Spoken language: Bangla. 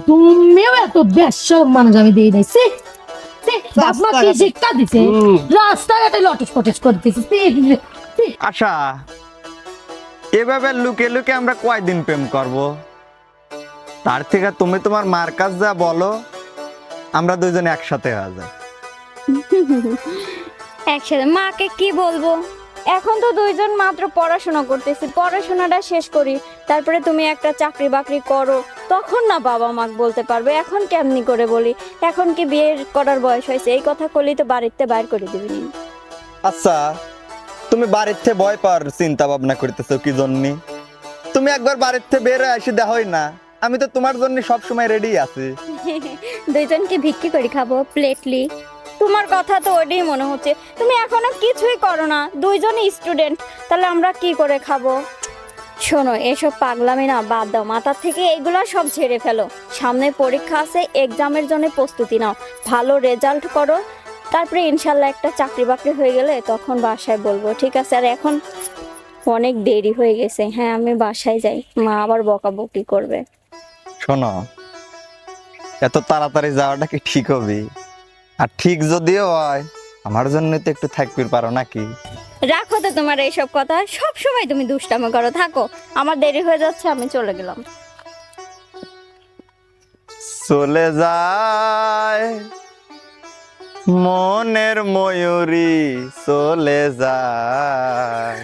তুমিও এত বেশরম মানুষ আমি দেই নাই সে বাপমা কি রাস্তাঘাটে- শিক্ষা দিছে রাস্তাঘাটে লটস পটস করতেছে আশা, এভাবে লুকে লুকে আমরা কয়দিন প্রেম করব? তার থেকে তুমি তোমার মার কাছে যা বলো, আমরা দুইজন একসাথে হয়ে যাই। একসাথে মাকে কি বলবো? এখন তো দুইজন মাত্র পড়াশোনা করতেছি, পড়াশোনাটা শেষ করি, তারপরে তুমি একটা চাকরি বাকরি করো, তখন না বাবা মাকে বলতে পারবে। এখন কেমনি করে বলি? এখন কি বিয়ে করার বয়স হয়েছে? এই কথা কলি তো বাড়িতে বাইর করে দিবি। আচ্ছা, তুমি বাড়ির থেকে ভয় পাওয়ার চিন্তা ভাবনা করতেছো কি জন্য? তুমি একবার বাড়ির থেকে বের হয়ে আসি দেখাই না, আমি তো তোমার জন্য সবসময় রেডি আছি। দুইজনকে ভিক্ষি করে খাবো প্লেটলি। তোমার কথা তো ওইটাই মনে হচ্ছে। তুমি এখনো কিছুই করো না, দুইজনই স্টুডেন্ট, তাহলে আমরা কি করে খাবো? শোনো, এসব পাগলামি না বাদ দাও, মাথার থেকে এইগুলো সব ঝেড়ে ফেলো। সামনে পরীক্ষা আছে, এক্সামের জন্য প্রস্তুতি নাও, ভালো রেজাল্ট করো, তারপরে ইনশাল্লাহ একটা চাকরি বাকরি হয়ে গেলে তখন বাসায় বলবো, ঠিক আছে? আর এখন অনেক দেরি হয়ে গেছে, হ্যাঁ আমি বাসায় যাই, মা আবার বকাবকি করবে। শোনো, এত তাড়াতাড়ি যাওয়াটা কি ঠিক হবে? আর ঠিক যদিও হয়, আমার জন্য তো একটু থাকতে পারো নাকি? রাখো তো তোমার এইসব কথা, সব সময় তুমি দুষ্টামি করো, থাকো। আমার দেরি হয়ে যাচ্ছে, আমি চলে গেলাম। চলে যায় মনের ময়ূরী, চলে যায়।